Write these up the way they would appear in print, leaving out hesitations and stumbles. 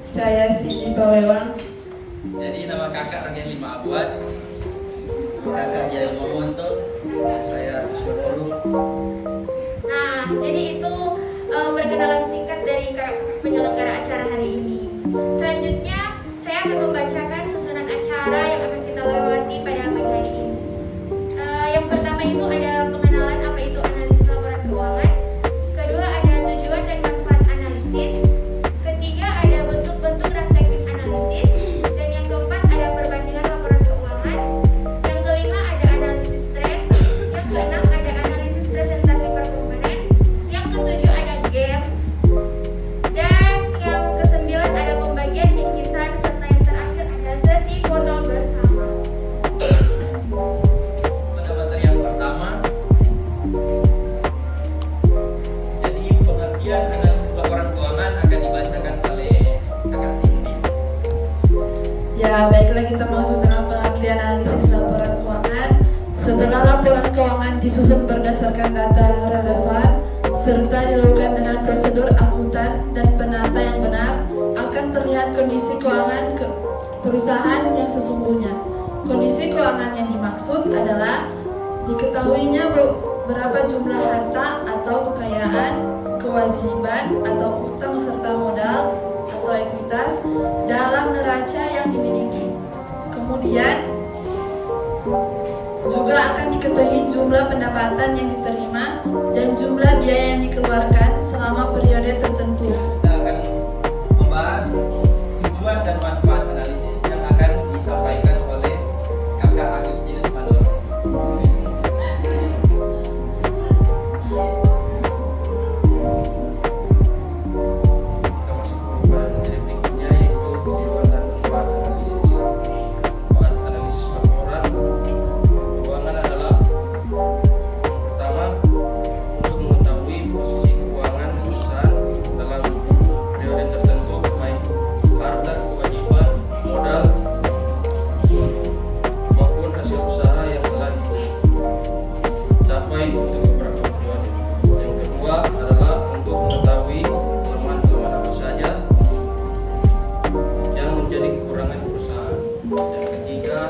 Saya Siti Pawewang. Jadi nama kakak Ranggen Lima Abuat. Kakak Jaya Momonto. Saya Syukuru. Nah, jadi itu perkenalan singkat dari penyelenggara acara hari ini. Selanjutnya, saya akan membacakan susunan acara yang akan kita lewati pada pagi hari ini. Yang pertama itu ada pengenalan apa itu analisis laporan keuangan. Kedua ada tujuan dan manfaat analisis. Ketiga ada bentuk-bentuk dan teknik analisis. Dan yang keempat ada perbandingan laporan keuangan. Yang kelima ada analisis tren. Yang keenam ada analisis presentasi performance. Yang ketujuh ada games. Dan yang kesembilan ada pembagian bingkisan. Serta yang terakhir ada sesi foto bersama. Pada materi yang pertama, jadi pengertian analisis laporan keuangan akan dibacakan oleh kakak Cindy. Ya, baiklah kita masuk dalam pengertian analisis laporan keuangan. Setelah laporan keuangan disusun berdasarkan data relevan serta dilakukan dengan prosedur akuntan dan penata yang benar, akan terlihat kondisi keuangan perusahaan yang sesungguhnya. Kondisi keuangan yang dimaksud adalah diketahuinya berapa jumlah harta atau kekayaan, kewajiban atau utang serta modal atau ekuitas dalam neraca yang dimiliki. Kemudian juga akan diketahui jumlah pendapatan yang diterima dan jumlah biaya yang dikeluarkan selama periode tertentu. Kita akan membahas tujuan dan manfaat analisis yang akan disampaikan oleh kakak Agustinus Mandoro. Kita masuk pada materi berikutnya, yaitu tujuan dan manfaat analisis. Manfaat analisis laporan keuangan adalah pertama, untuk mengetahui posisi keuangan perusahaan dalam periode tertentu, baik harta, kewajiban, modal maupun hasil usaha yang telah dicapai untuk beberapa periode. Yang kedua adalah untuk mengetahui kelemahan-kelemahan apa saja yang menjadi kekurangan perusahaan. Yang ketiga,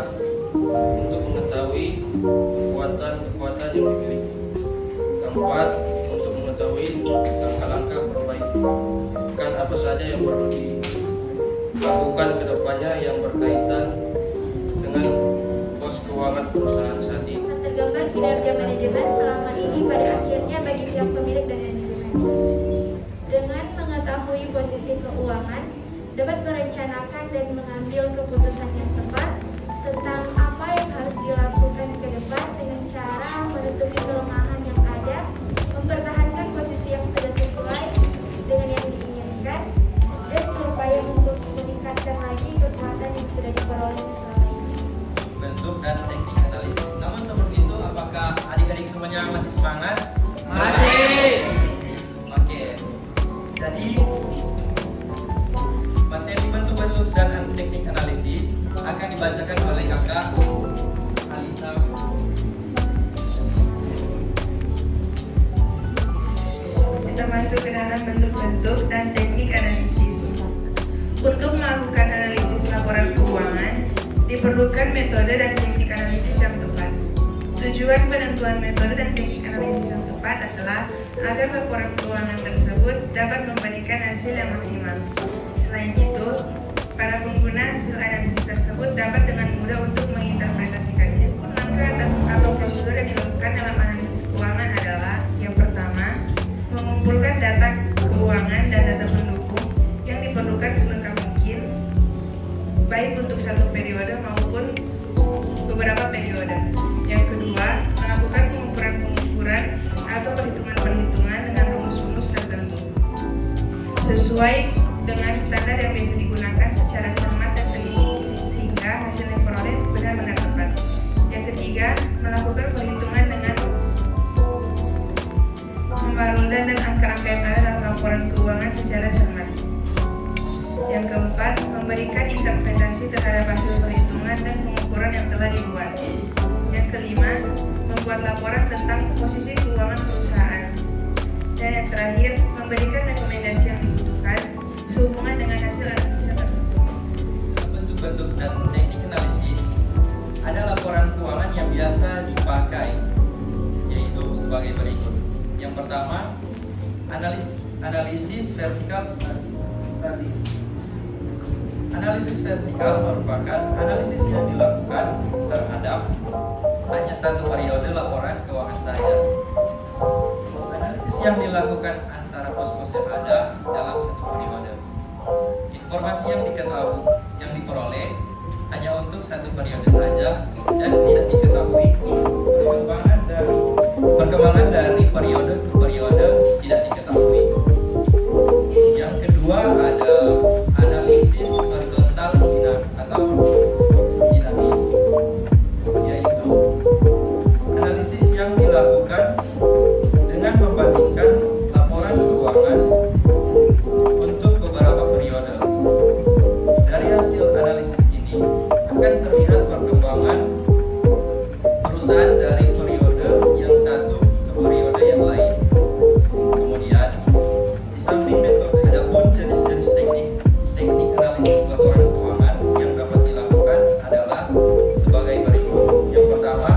untuk mengetahui kekuatan-kekuatan yang dimiliki. Keempat, untuk mengetahui langkah-langkah perbaikan apa saja yang perlu dilakukan ke depannya yang berkaitan dengan pos keuangan perusahaan saat ini. Tergambar kinerja manajemen selama ini pada akhirnya bagi pihak pemilik dan manajemen. Dengan mengetahui posisi keuangan, dapat merencanakan dan mengambil keputusan yang tepat tentang apa yang harus dilakukan ke depan dengan cara menutupi kelemahan yang ada, mempertahankan posisi yang sudah sesuai dengan yang diinginkan, dan berupaya untuk meningkatkan lagi kekuatan yang sudah diperoleh selama ini. Bentuk dan teknik analisis. Namun sebelum itu, apakah adik-adik semuanya masih semangat? Masih. Oke. Jadi materi bentuk-bentuk dan teknik analisis akan dibacakan oleh kakak Alisa. Kita masuk ke dalam bentuk-bentuk dan teknik analisis. Untuk melakukan analisis laporan keuangan, diperlukan metode dan teknik analisis yang tepat. Tujuan penentuan metode dan teknik analisis yang tepat adalah agar laporan keuangan tersebut dapat memberikan hasil yang maksimal. Selain itu, para pengguna hasil analisis tersebut dapat dengan mudah untuk menginterpretasikannya. Langkah atau prosedur yang dilakukan dalam analisis keuangan adalah: yang pertama, mengumpulkan data keuangan dan data pendukung yang diperlukan selengkap mungkin, baik untuk satu periode maupun beberapa periode. Yang kedua, melakukan pengukuran atau perhitungan-perhitungan dengan rumus-rumus tertentu sesuai dengan standar yang biasa digunakan secara cermat dan teliti, sehingga hasil yang diperoleh benar-benar tepat. Yang ketiga, melakukan perhitungan dengan membarundang dan angka-angka yang ada dalam laporan keuangan secara cermat. Yang keempat, memberikan interpretasi terhadap hasil perhitungan dan pengukuran yang telah dibuat. Yang kelima, membuat laporan tentang posisi keuangan perusahaan. Dan yang terakhir, memberikan rekomendasi yang statis. Analisis vertikal merupakan analisis yang dilakukan terhadap hanya satu periode laporan keuangan saja. Analisis yang dilakukan antara pos-pos yang ada dalam satu periode. Informasi yang diperoleh hanya untuk satu periode saja dan tidak diketahui perkembangan dari periode ke periode tidak diketahui. Yang kedua ada analisis horizontal atau dinamis, yaitu analisis yang dilakukan dengan membandingkan laporan keuangan untuk beberapa periode. Dari hasil analisis ini akan terlihat perkembangan perusahaan dari periode yang satu ke periode yang lain. Kemudian, di samping metode ada pun jenis-jenis teknik analisis laporan keuangan yang dapat dilakukan adalah sebagai berikut. Yang pertama,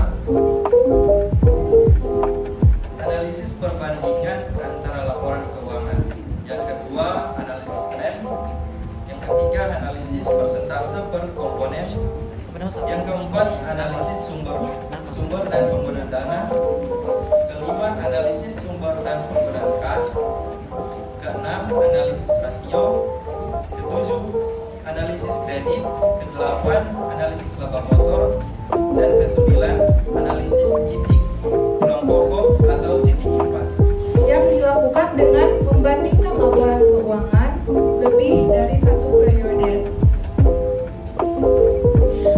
analisis perbandingan antara laporan keuangan. Yang kedua, analisis tren. Yang ketiga, analisis persentase per komponen. Yang keempat, analisis sumber dan penggunaan dana. Kelima, analisis sumber dan penggunaan kas. Keenam, analisis rasio. Ketujuh, analisis kredit. Kedelapan, analisis laba kotor. Dan kesembilan, analisis titik pulang pokok atau titik impas. Yang dilakukan dengan membandingkan laporan keuangan lebih dari satu periode.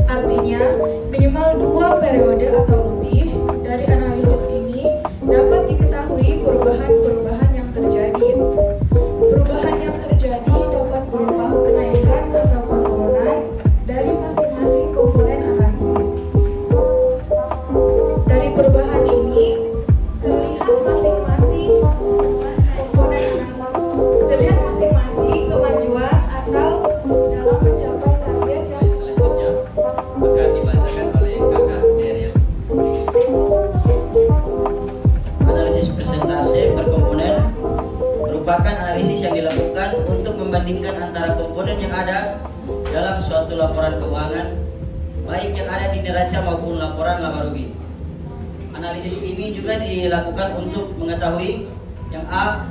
Artinya, minimal 2 periode atau lebih dari analisis ini dapat diketahui perubahan-perubahan yang terjadi. Perubahan yang terjadi dapat berupa kenaikan atau penurunan dari masing-masing komponen analisis. Dari perubahan ini terlihat masing-masing kemajuan atau dalam mencapai target yang Selanjutnya akan dibacakan oleh Kakak Daryl. Analisis presentase per komponen merupakan analisis yang dilakukan untuk membandingkan antara komponen yang ada dalam suatu laporan keuangan, baik yang ada di neraca maupun laporan laba rugi. Analisis ini juga dilakukan untuk mengetahui yang A,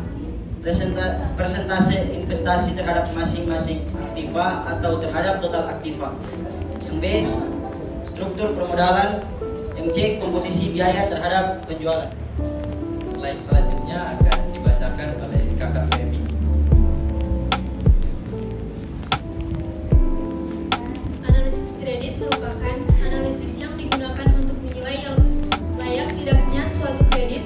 persentase investasi terhadap masing-masing aktiva atau terhadap total aktiva. Yang B, struktur permodalan. Yang C, komposisi biaya terhadap penjualan. Slide selanjutnya akan dibacakan oleh Kakak Feby. Analisis kredit merupakan analisis yang digunakan untuk menilai layak tidaknya suatu kredit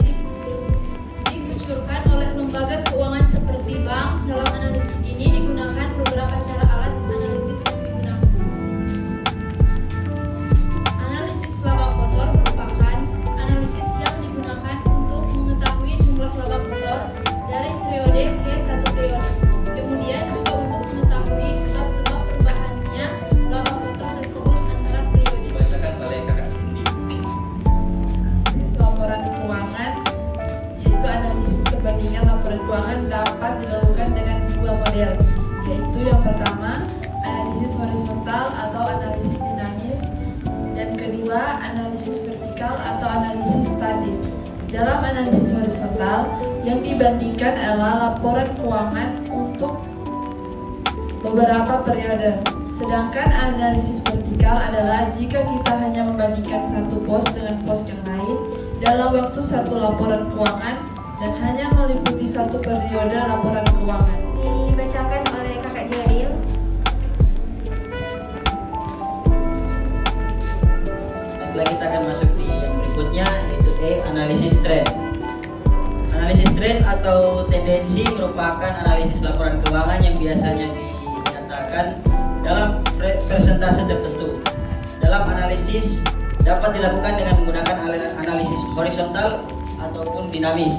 dikucurkan oleh lembaga keuangan seperti bank. Dalam analisis ini digunakan beberapa cara alat analisis yang digunakan. Analisis laba kotor merupakan analisis yang digunakan untuk mengetahui jumlah laba kotor dari periode ke satu periode. Kemudian juga untuk mengetahui sebab-sebab perubahannya laba kotor tersebut antara periode. Dibacakan oleh Kakak Cindy. laporan keuangan, yaitu analisis perbandingan laporan keuangan dapat dilakukan dengan dua model, yaitu yang pertama analisis horizontal atau analisis dinamis, dan kedua analisis vertikal atau analisis statis. Dalam analisis horizontal, yang dibandingkan adalah laporan keuangan untuk beberapa periode. Sedangkan analisis vertikal adalah jika kita hanya membandingkan satu pos dengan pos yang lain dalam waktu satu laporan keuangan dan hanya meliputi satu periode laporan keuangan. Dibacakan oleh Kakak Jaril. Baiklah, kita akan masuk di yang berikutnya, yaitu E, analisis tren. Analisis tren atau tendensi merupakan analisis laporan keuangan yang biasanya dinyatakan dalam persentase tertentu. Dalam analisis dapat dilakukan dengan menggunakan analisis horizontal ataupun dinamis.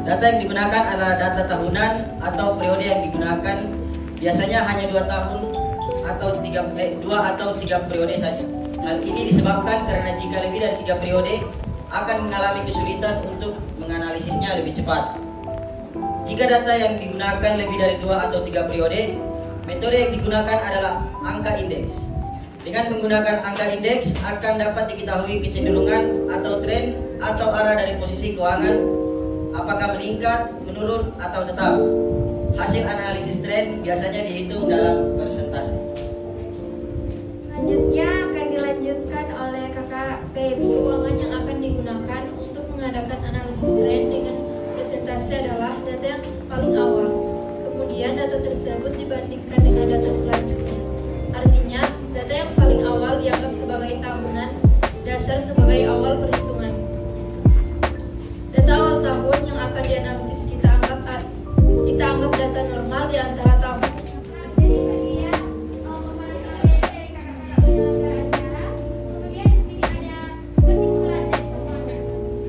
Data yang digunakan adalah data tahunan atau periode yang digunakan biasanya hanya 2 tahun atau 2 atau 3 periode saja. Hal ini disebabkan karena jika lebih dari 3 periode akan mengalami kesulitan untuk menganalisisnya lebih cepat. Jika data yang digunakan lebih dari 2 atau 3 periode, metode yang digunakan adalah angka indeks. Dengan menggunakan angka indeks akan dapat diketahui kecenderungan atau tren atau arah dari posisi keuangan, apakah meningkat, menurun, atau tetap. Hasil analisis tren biasanya dihitung dalam persentase. Selanjutnya akan dilanjutkan oleh kakak PMI keuangan yang akan digunakan untuk mengadakan analisis tren dengan persentase adalah data yang paling awal. Kemudian data tersebut dibandingkan dengan data selanjutnya. Artinya, data yang paling awal dianggap sebagai tahunan dasar sebagai awal perhitungan. Data awal tahun yang akan dianalisis kita anggap data normal di antara tahun. Jadi tadi ya pembahasan dari kakak-kakak penyelenggara acara. Kemudian di sini ada kesimpulan dan penguatan.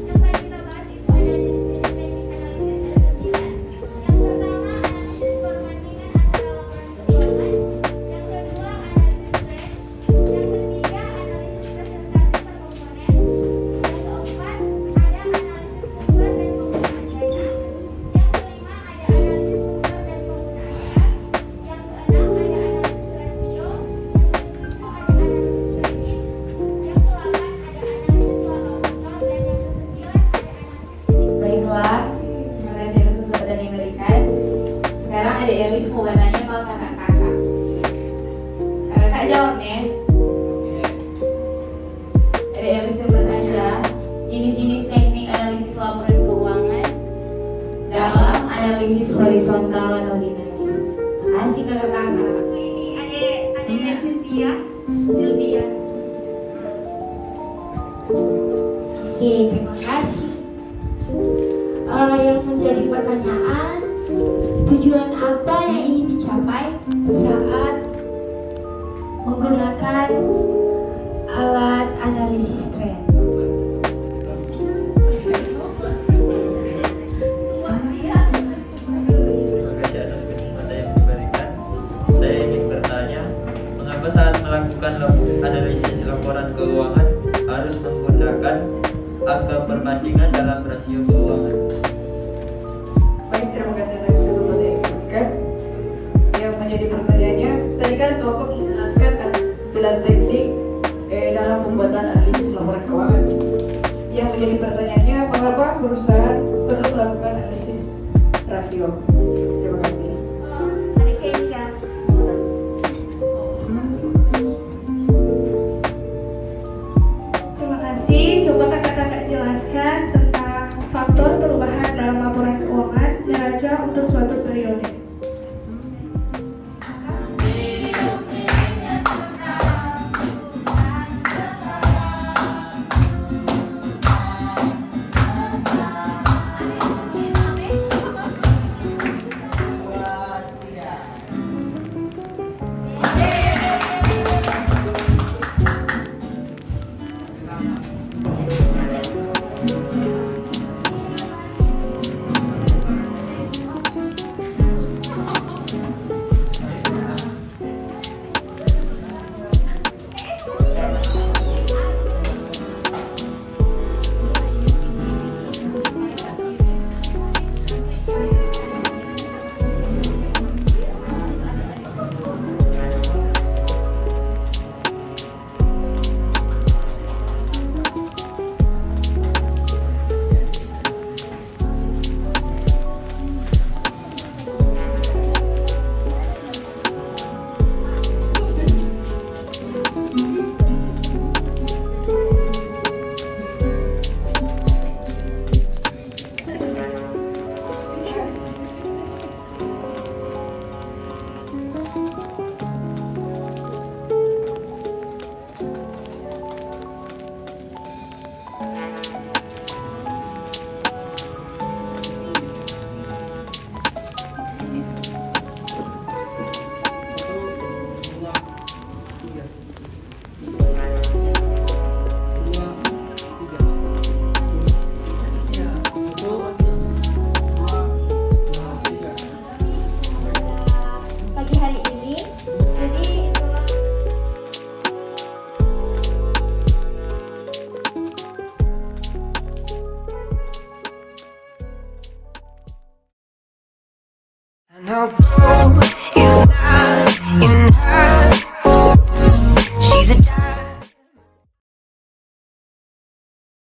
Yang paling kita bahas itu ada jenis-jenis teknik analisis ada 9. Yang pertama analisis perbandingan antara laporan keuangan. Yang kedua analisis tren. Yang ketiga analisis presentasi per komponen. Yang keempat ada analisis sumber dan penggunaan dana. Yang kelima ada analisis sumber dan penggunaan kas. Yang keenam ada analisis rasio. Yang ketujuh ada analisis kredit. Yang ke-8 ada analisis laba motor dan yang ke-9 ada analisis. Baiklah, terima kasih atas kesempatan yang diberikan. Sekarang ada Elis mau bertanya ke kakak-kakak. Kakak jawab nih. Ada Elis yang bertanya, jenis-jenis teknik analisis laporan keuangan dalam analisis horizontal atau dinamis. Terima kasih kakak-kakak. Ini ada Sylvia. Oke, terima kasih. Yang menjadi pertanyaan, tujuan apa yang ingin dicapai saat menggunakan alat analisis tren? Terima kasih atas kesempatan yang diberikan. Saya ingin bertanya, mengapa saat melakukan analisis laporan keuangan harus menggunakan angka perbandingan dalam rasio keuangan? Baik, terima kasih atas kesempatan yang diberikan. Yang menjadi pertanyaannya, tadi kan kelompok menjelaskan tampilan teknik dalam pembuatan analisis laporan keuangan. Yang menjadi pertanyaannya, mengapa perusahaan perlu melakukan analisis rasio? Terima kasih. Ada Keisha. Terima kasih. Coba kakak-kakak jelaskan tentang faktor perubahan dalam laporan keuangan neraca untuk suatu periode. And I'll go